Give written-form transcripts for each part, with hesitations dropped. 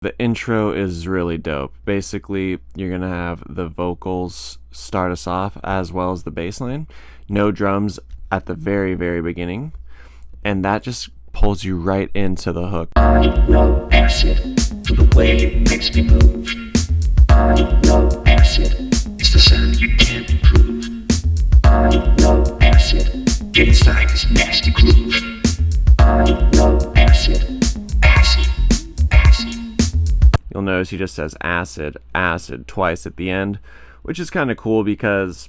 The intro is really dope. Basically, you're going to have the vocals start us off as well as the bass line. No drums at the very, very beginning. And that just pulls you right into the hook. I love acid for the way it makes me move. I love acid, it's the sound you can't improve. I love acid, get inside this nasty groove. I love acid, acid, acid. You'll notice he just says acid, acid twice at the end, which is kind of cool because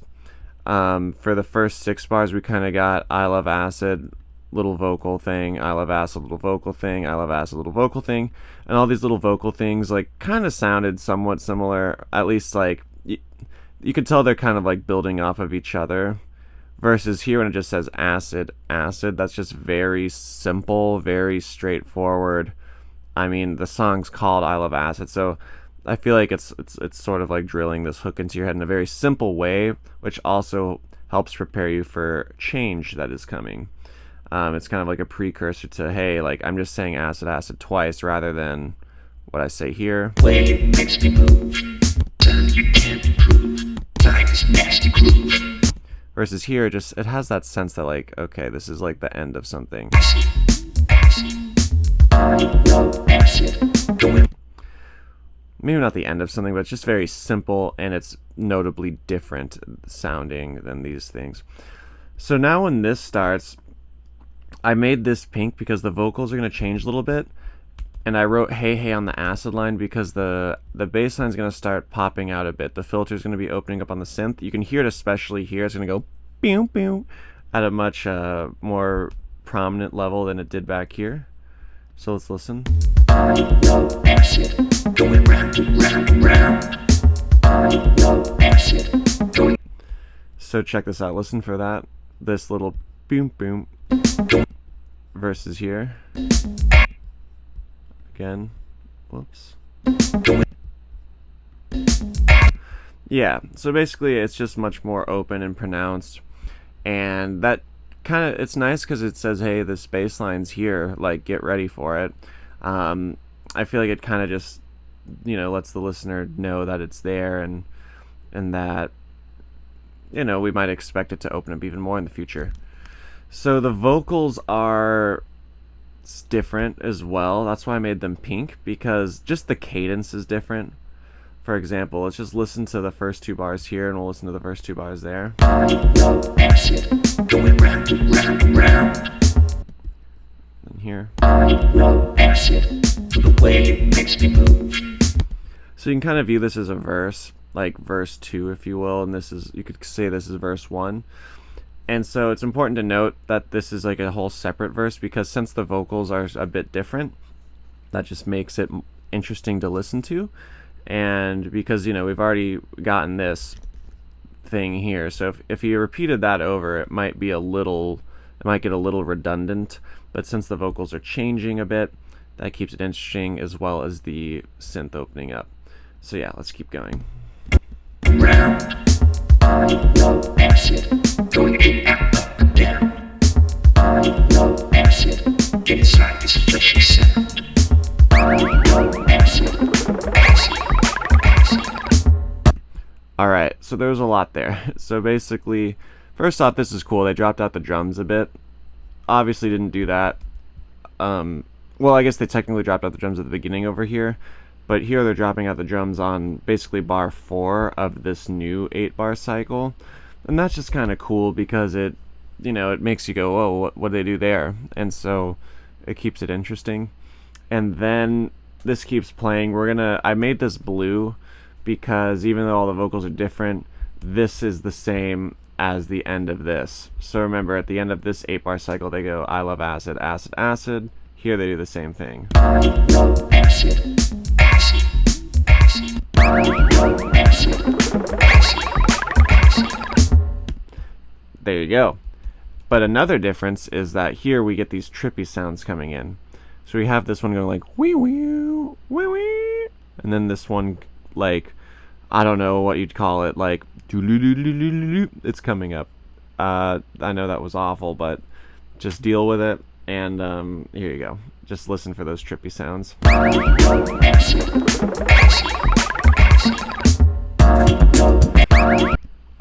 for the first 6 bars we kind of got I love acid, little vocal thing, I love acid, little vocal thing, I love acid, little vocal thing, and all these little vocal things like kind of sounded somewhat similar, at least like you could tell they're kind of like building off of each other, versus here when it just says acid, acid, that's just very simple, very straightforward. I mean, the song's called I Love Acid, so I feel like it's sort of like drilling this hook into your head in a very simple way, which also helps prepare you for change that is coming. It's kind of like a precursor to, hey, like I'm just saying acid, acid twice rather than what I say here. Way it makes me move, sound you can't improve, like this nasty groove. Versus here, it has that sense that like, okay, this is like the end of something. Acid, acid, I love acid, going. Maybe not the end of something, but it's just very simple and it's notably different sounding than these things. So now when this starts, I made this pink because the vocals are going to change a little bit, and I wrote hey hey on the acid line because the bass line is going to start popping out a bit. The filter is going to be opening up on the synth. You can hear it especially here. It's going to go pew pew at a much more prominent level than it did back here. So let's listen. I love acid, going round and round and round. I love acid, going. So check this out. Listen for that. This little boom boom versus here. Again. Whoops. Yeah, so basically it's just much more open and pronounced, and that kind of, it's nice because it says, hey, this bass line's here, like get ready for it. I feel like it kind of just, lets the listener know that it's there, and that, we might expect it to open up even more in the future. So the vocals are different as well. That's why I made them pink, because just the cadence is different. For example, let's just listen to the first 2 bars here, and we'll listen to the first 2 bars there. I love acid, going round and round and round. And here. I love acid for the way it makes me move. So you can kind of view this as a verse, like verse 2, if you will, and you could say this is verse 1. And so it's important to note that this is like a whole separate verse, because since the vocals are a bit different, that just makes it interesting to listen to. And because, we've already gotten this thing here, so if you repeated that over, it might get a little redundant, but since the vocals are changing a bit, that keeps it interesting, as well as the synth opening up. So yeah, let's keep going. Round. I love acid, going in, out, up and down. I love acid, get inside this fleshy sound. I love acid, acid, acid. Alright, so there's a lot there. So basically, first off, this is cool. They dropped out the drums a bit. Obviously didn't do that. Well, I guess they technically dropped out the drums at the beginning over here, but here they're dropping out the drums on basically bar 4 of this new 8-bar cycle. And that's just kind of cool because it makes you go, oh, what did they do there? And so it keeps it interesting. And then this keeps playing. I made this blue because even though all the vocals are different, this is the same as the end of this. So remember, at the end of this 8-bar cycle, they go, I love acid, acid, acid. Here they do the same thing. I love acid, acid, acid. I love acid, acid, acid. There you go. But another difference is that here we get these trippy sounds coming in. So we have this one going like wee wee wee wee, and then this one, like, I don't know what you'd call it, like it's coming up. I know that was awful, but just deal with it. And here you go. Just listen for those trippy sounds.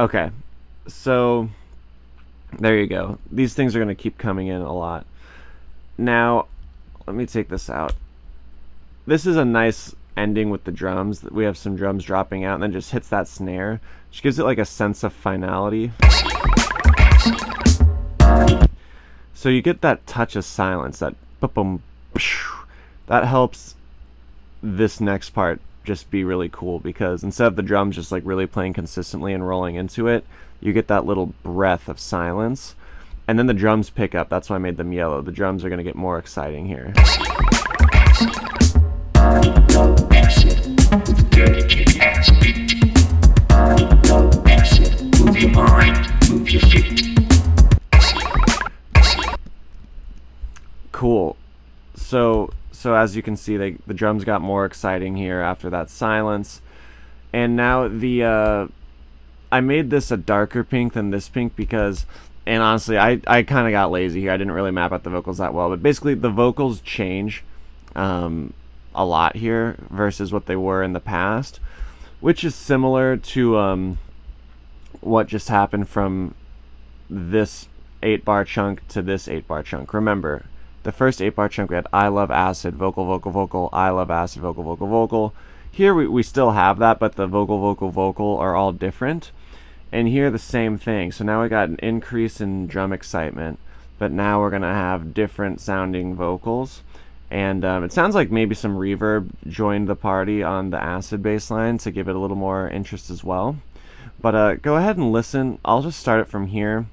Okay, so there you go. These things are going to keep coming in a lot. Now, let me take this out. This is a nice ending with the drums. We have some drums dropping out and then just hits that snare, which gives it like a sense of finality. So you get that touch of silence, that boom, that helps this next part just be really cool, because instead of the drums just like really playing consistently and rolling into it, you get that little breath of silence, and then the drums pick up. That's why I made them yellow. The drums are going to get more exciting here. Move your mind, move your feet. Cool. So as you can see, the drums got more exciting here after that silence. And now I made this a darker pink than this pink because, and honestly, I kind of got lazy here. I didn't really map out the vocals that well, but basically the vocals change a lot here versus what they were in the past, which is similar to what just happened from this 8-bar chunk to this 8-bar chunk. Remember, the first 8-bar chunk we had I love acid, vocal, vocal, vocal, I love acid, vocal, vocal, vocal. Here we still have that, but the vocal, vocal, vocal are all different. And here the same thing. So now we got an increase in drum excitement, but now we're going to have different sounding vocals. And it sounds like maybe some reverb joined the party on the acid bass line to give it a little more interest as well. But go ahead and listen. I'll just start it from here.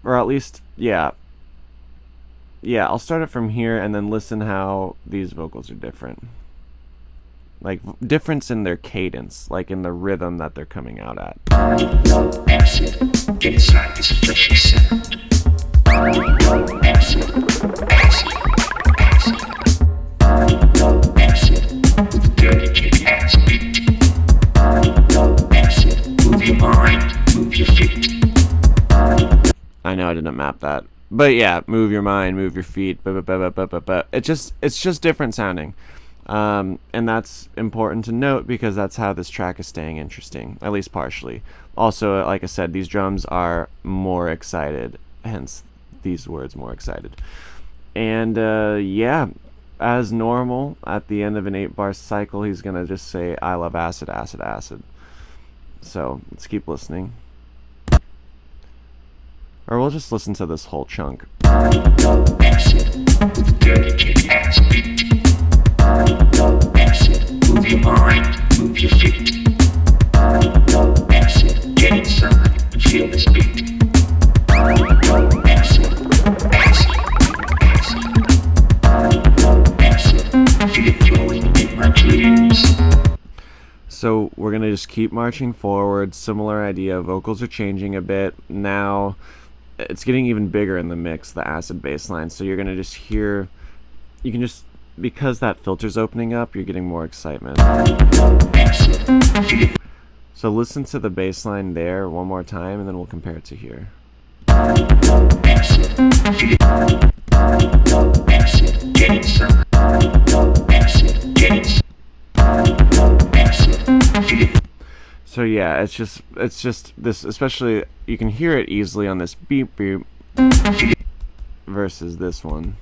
Or at least, yeah, I'll start it from here and then listen how these vocals are different. Like, difference in their cadence, like in the rhythm that they're coming out at. Acid, inside this fleshy sound. Acid, acid, acid, with a dirty kick ass beat. Acid, move your mind, move your feet. I know I didn't map that, but yeah, move your mind, move your feet. It's just different sounding, and that's important to note because that's how this track is staying interesting, at least partially. Also, like I said, these drums are more excited, hence these words, more excited. And yeah, as normal, at the end of an 8-bar cycle, he's gonna just say I love acid, acid, acid. So let's keep listening. Or we'll just listen to this whole chunk. Acid, dirty kick ass beat. Acid, move your mind, move your feet. Acid, get inside and feel this beat. Acid, acid, acid, feel it flowing in my dreams. So we're gonna just keep marching forward. Similar idea. Vocals are changing a bit now. It's getting even bigger in the mix, the acid bass line. So you're going to just hear, you can just, because that filter's opening up, you're getting more excitement. So listen to the bass line there one more time, and then we'll compare it to here. So yeah, it's just this, especially you can hear it easily on this beep beep versus this one.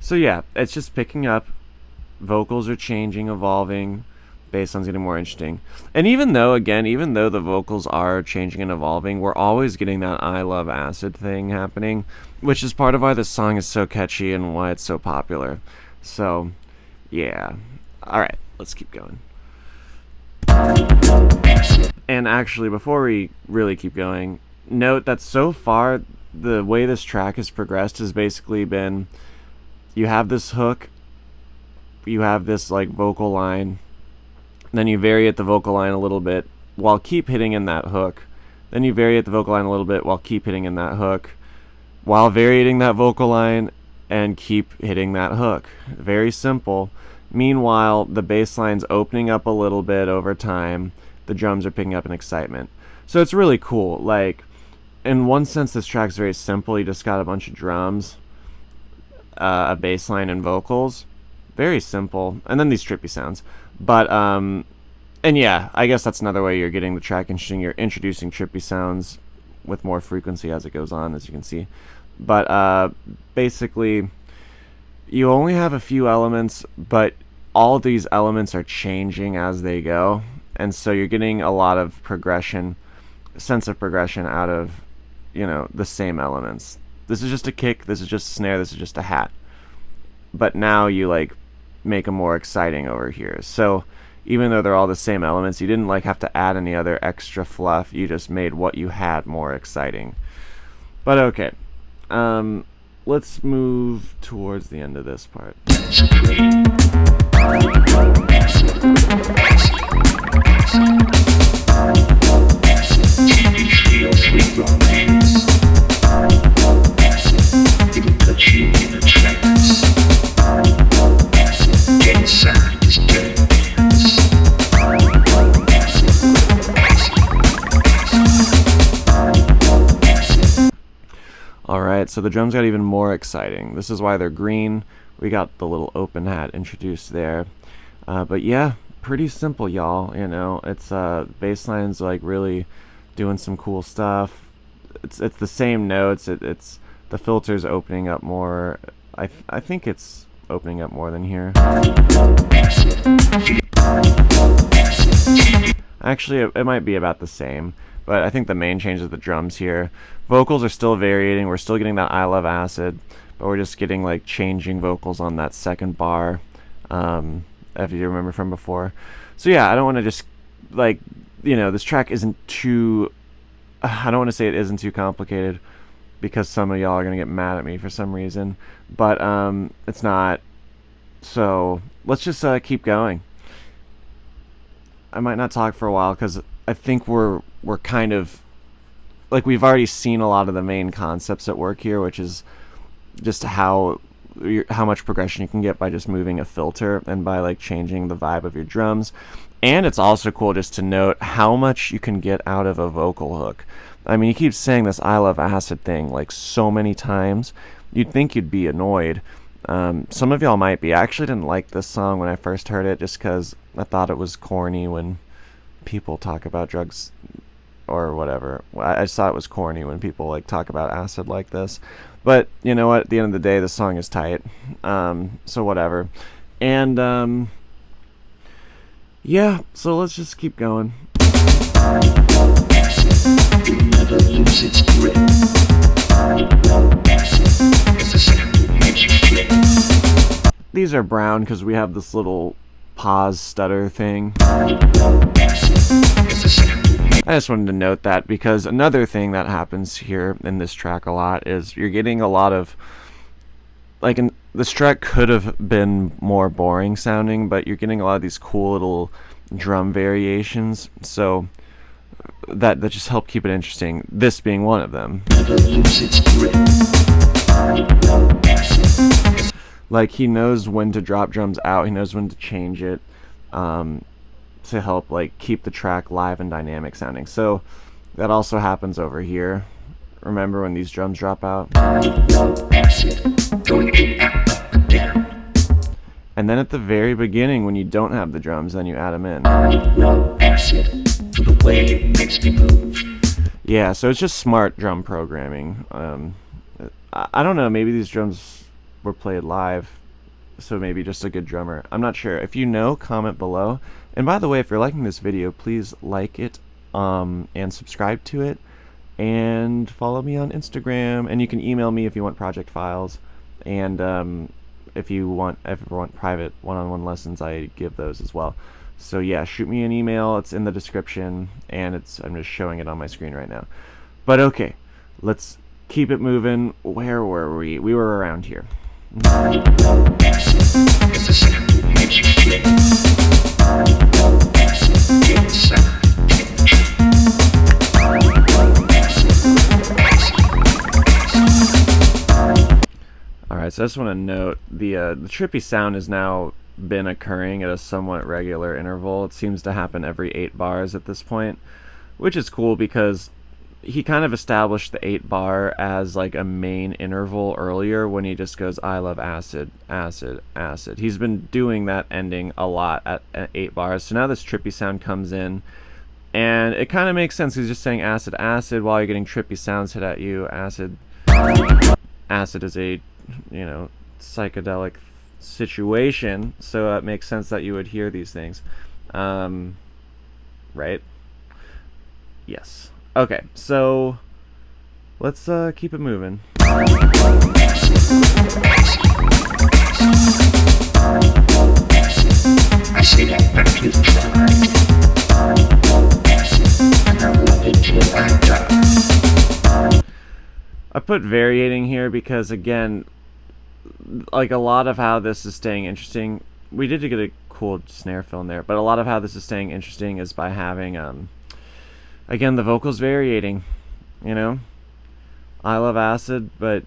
So yeah, it's just picking up, vocals are changing, evolving, bass line's getting more interesting. And even though the vocals are changing and evolving, we're always getting that I love acid thing happening, which is part of why this song is so catchy and why it's so popular. So yeah, alright, let's keep going. And actually, before we really keep going, note that so far the way this track has progressed has basically been, you have this hook, you have this like vocal line, then you vary at the vocal line a little bit while keep hitting in that hook, then you vary at the vocal line a little bit while keep hitting in that hook, while varying that vocal line and keep hitting that hook. Very simple. Meanwhile, the bass line's opening up a little bit over time. The drums are picking up an excitement. So it's really cool. Like, in one sense, this track's very simple. You just got a bunch of drums, a bass line, and vocals. Very simple. And then these trippy sounds. But, and yeah, I guess that's another way you're getting the track interesting. You're introducing trippy sounds with more frequency as it goes on, as you can see. But basically, you only have a few elements, but all of these elements are changing as they go. And so you're getting a lot of progression, sense of progression out of, you know, the same elements. This is just a kick, this is just a snare, this is just a hat. But now you like make them more exciting over here. So even though they're all the same elements, you didn't like have to add any other extra fluff. You just made what you had more exciting. But okay, let's move towards the end of this part. Alright, so the drums got even more exciting. This is why they're green. We got the little open hat introduced there. But yeah, pretty simple, y'all. You know, it's bass line's like really doing some cool stuff. It's the same notes. It's the filter's opening up more. I think it's opening up more than here. Actually, it might be about the same, but I think the main change is the drums here. Vocals are still varying. We're still getting that I love acid, but we're just getting like changing vocals on that second bar, if you remember from before. So yeah, I don't want to just like, you know, this track isn't too, I don't want to say it isn't too complicated, because some of y'all are gonna get mad at me for some reason, but it's not. So let's just keep going. I might not talk for a while because I think we're kind of like, we've already seen a lot of the main concepts at work here, which is just how much progression you can get by just moving a filter and by like changing the vibe of your drums. And it's also cool just to note how much you can get out of a vocal hook. I mean, he keeps saying this I love acid thing like so many times, you'd think you'd be annoyed. Some of y'all might be. I actually didn't like this song when I first heard it, just because I thought it was corny when people talk about drugs or whatever. I just thought it was corny when people like talk about acid like this. But you know what? At the end of the day, the song is tight. So whatever. And yeah, so let's just keep going. Never lose its grip. It's a sound that makes you flip. These are brown because we have this little pause stutter thing. I just wanted to note that, because another thing that happens here in this track a lot is you're getting a lot of, like, this track could have been more boring sounding, but you're getting a lot of these cool little drum variations, so that just help keep it interesting, this being one of them. Like, he knows when to drop drums out, he knows when to change it, to help like keep the track live and dynamic sounding. So that also happens over here. Remember when these drums drop out? And then at the very beginning, when you don't have the drums, then you add them in. Yeah, so it's just smart drum programming. I don't know, maybe these drums were played live, so maybe just a good drummer. I'm not sure. If you know, comment below. And by the way, if you're liking this video, please like it, and subscribe to it, and follow me on Instagram. And you can email me if you want project files, and if you ever want private one-on-one lessons, I give those as well. So yeah, shoot me an email. It's in the description, and I'm just showing it on my screen right now. But okay, let's keep it moving. Where were we? We were around here. Alright, so I just want to note the trippy sound has now been occurring at a somewhat regular interval. It seems to happen every 8 bars at this point, which is cool because he kind of established the 8-bar as like a main interval earlier when he just goes, I love acid, acid, acid. He's been doing that ending a lot at 8 bars. So now this trippy sound comes in, and it kind of makes sense. He's just saying acid, acid while you're getting trippy sounds hit at you. Acid, acid is a, you know, psychedelic situation, so it makes sense that you would hear these things. Right? Yes. Okay, so let's keep it moving. I say that back you've tried. And I love it till I die. I put variating here because, again, like a lot of how this is staying interesting, we did get a cool snare fill in there, but a lot of how this is staying interesting is by having again, the vocals variating, you know? I love acid, but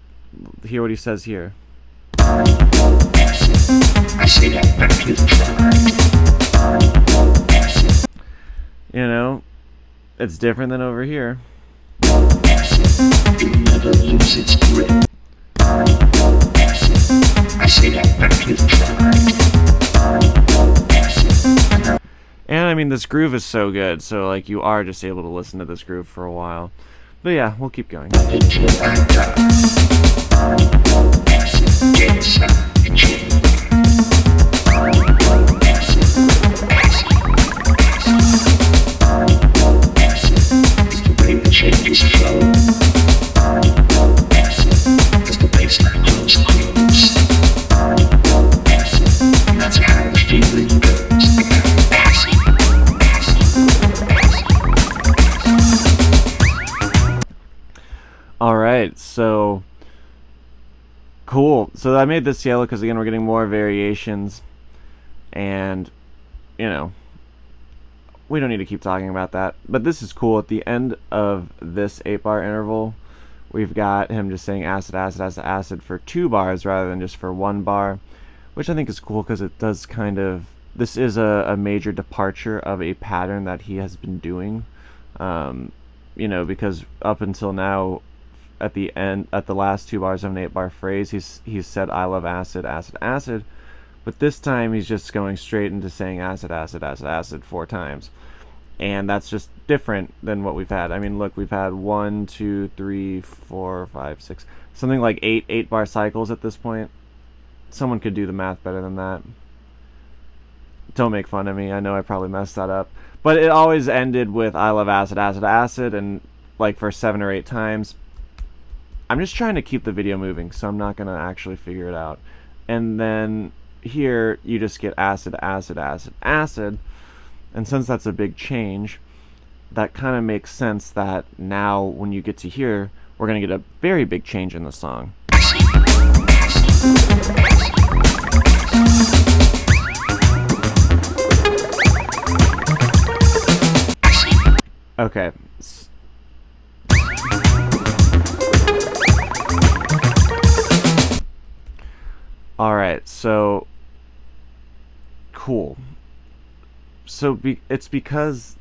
hear what he says here. I say that back you've tried. You know, it's different than over here. It never lose its grip. I say that back you've tried. And I mean, this groove is so good, so like you are just able to listen to this groove for a while. But yeah, we'll keep going. Until I die. Get inside and chill. It's the way the changes flow. As the baseline grows close. And that's how the feeling goes. Alright, so cool. So I made this yellow because, again, we're getting more variations. And, you know, we don't need to keep talking about that. But this is cool. At the end of this 8-bar interval, we've got him just saying acid, acid, acid, acid for 2 bars rather than just for 1 bar. Which I think is cool because it does kind of... This is a major departure of a pattern that he has been doing. You know, because up until now... At the end, at the last 2 bars of an 8-bar phrase, he's said I love acid, acid, acid, but this time he's just going straight into saying acid, acid, acid, acid 4 times, and that's just different than what we've had. I mean, look, we've had 1, 2, 3, 4, 5, 6, something like 8 8-bar cycles at this point. Someone could do the math better than that. Don't make fun of me. I know I probably messed that up, but it always ended with I love acid, acid, acid, and like for 7 or 8 times. I'm just trying to keep the video moving, so I'm not going to actually figure it out. And then here, you just get acid, acid, acid, acid. And since that's a big change, that kind of makes sense that now when you get to here, we're going to get a very big change in the song. Okay. Alright, so cool. So it's because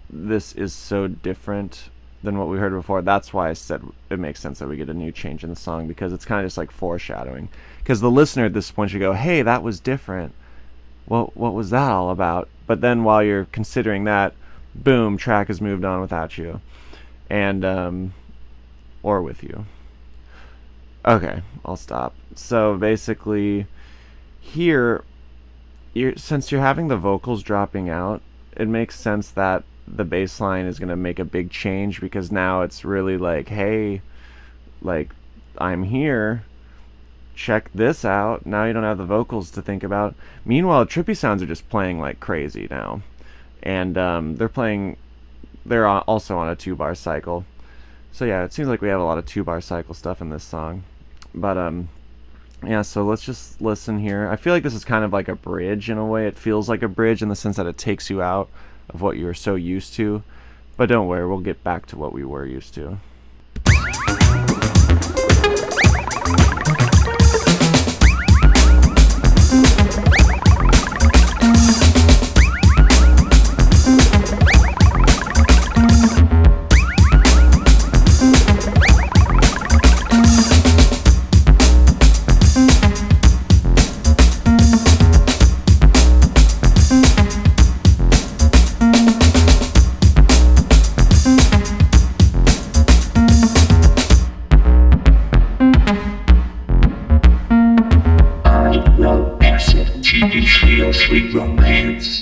this is so different than what we heard before. That's why I said it makes sense that we get a new change in the song, because it's kind of just like foreshadowing. Because the listener at this point should go, hey, that was different. What was that all about? But then while you're considering that, boom, track has moved on without you. And, or with you. Okay, I'll stop. So basically, here, since you're having the vocals dropping out, it makes sense that the bass line is going to make a big change, because now it's really like, hey, like, I'm here, check this out. Now you don't have the vocals to think about. Meanwhile, trippy sounds are just playing like crazy now. And they're also on a 2-bar cycle. So yeah, it seems like we have a lot of 2-bar cycle stuff in this song. But yeah, so let's just listen here. I feel like this is kind of like a bridge in a way. It feels like a bridge in the sense that it takes you out of what you were so used to. But don't worry, we'll get back to what we were used to. TP303 romance.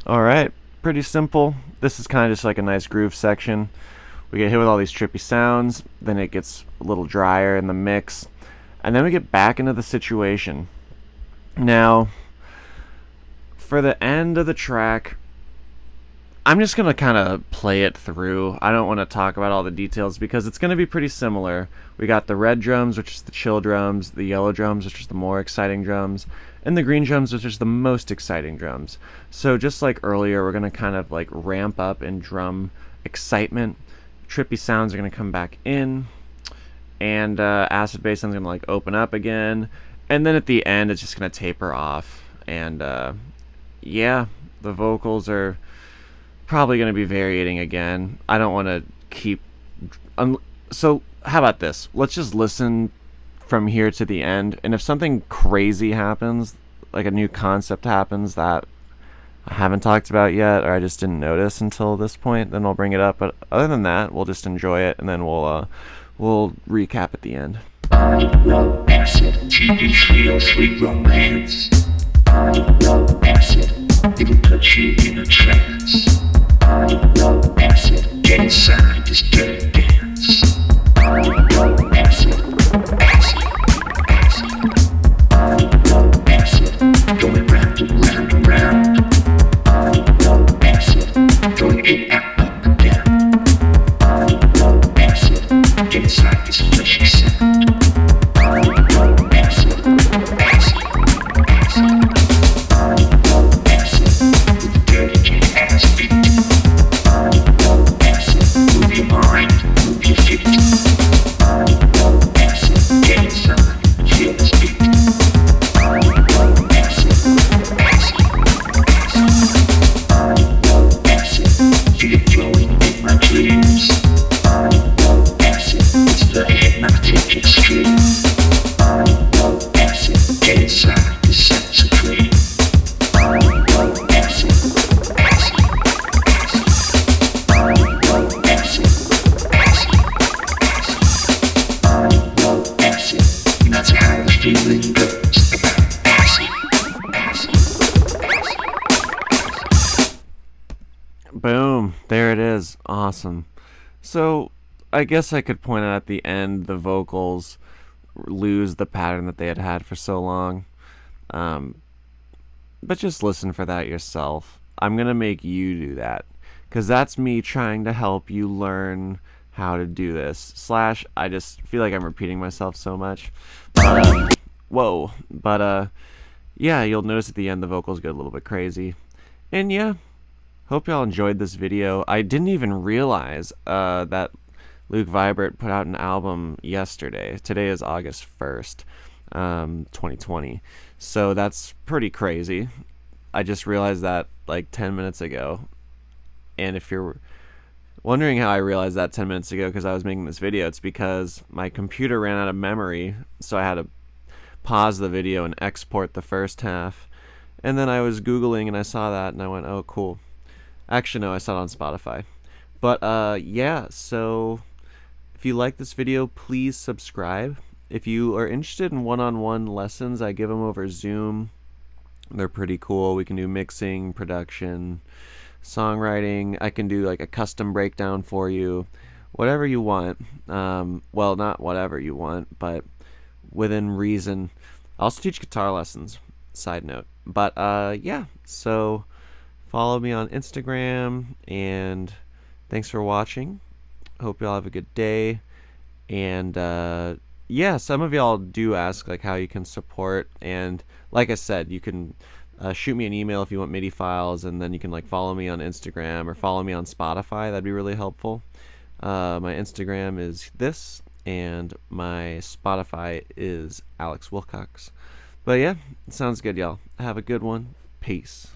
Alright, pretty simple. This is kind of just like a nice groove section. We get hit with all these trippy sounds, then it gets a little drier in the mix, and then we get back into the situation. Now, for the end of the track, I'm just going to kind of play it through. I don't want to talk about all the details because it's going to be pretty similar. We got the red drums, which is the chill drums, the yellow drums, which is the more exciting drums, and the green drums, which is the most exciting drums. So just like earlier, we're going to kind of like ramp up in drum excitement. Trippy sounds are going to come back in, and acid bass sounds going to like open up again, and then at the end it's just going to taper off. And yeah, the vocals are probably going to be variating again. I don't want to keep so how about this, let's just listen from here to the end, and if something crazy happens, like a new concept happens that I haven't talked about yet, or I just didn't notice until this point, then I'll bring it up. But other than that, we'll just enjoy it, and then we'll recap at the end. I love acid, TP303 romance. I love acid, it'll put you in a trance. I love acid, get inside this dirty dance. I love acid, acid, acid. I love acid, going round and round and round. I love acid, going in and up and down. I love acid, get inside this fleshy sound. I love acid, acid, acid. I love acid, with the dirty kick-ass beat. I love acid, move your mind, move your feet. I love acid, get inside, feel this beat. I love acid, acid, acid. I love acid, feel it flowing in my dreams. I love acid, it's the hypnotic extreme. I love acid, get inside this sense of dream. I love acid, acid, acid. I love acid, acid, acid. I love acid, and that's how the feeling goes about acid, acid, acid. Boom, there it is. Awesome. So I guess I could point out at the end the vocals lose the pattern that they had had for so long. But just listen for that yourself. I'm going to make you do that, because that's me trying to help you learn how to do this. Slash, I just feel like I'm repeating myself so much. But, whoa. But, yeah, you'll notice at the end the vocals get a little bit crazy. And yeah, hope y'all enjoyed this video. I didn't even realize that Luke Vibert put out an album yesterday. Today is August 1st, 2020. So that's pretty crazy. I just realized that like 10 minutes ago. And if you're wondering how I realized that 10 minutes ago because I was making this video, it's because my computer ran out of memory. So I had to pause the video and export the first half. And then I was Googling and I saw that and I went, oh, cool. Actually, no, I saw it on Spotify. But yeah, so if you like this video, please subscribe. If you are interested in one-on-one lessons, I give them over Zoom. They're pretty cool. We can do mixing, production, songwriting. I can do like a custom breakdown for you, whatever you want. Well, not whatever you want, but within reason. I also teach guitar lessons, side note. But yeah, so follow me on Instagram, and thanks for watching. Hope y'all have a good day. And yeah, some of y'all do ask like how you can support, and like I said, you can shoot me an email if you want MIDI files, and then you can like follow me on Instagram or follow me on Spotify. That'd be really helpful. My Instagram is this, and my Spotify is Alex Wilcox. But yeah, it sounds good, y'all. Have a good one. Peace.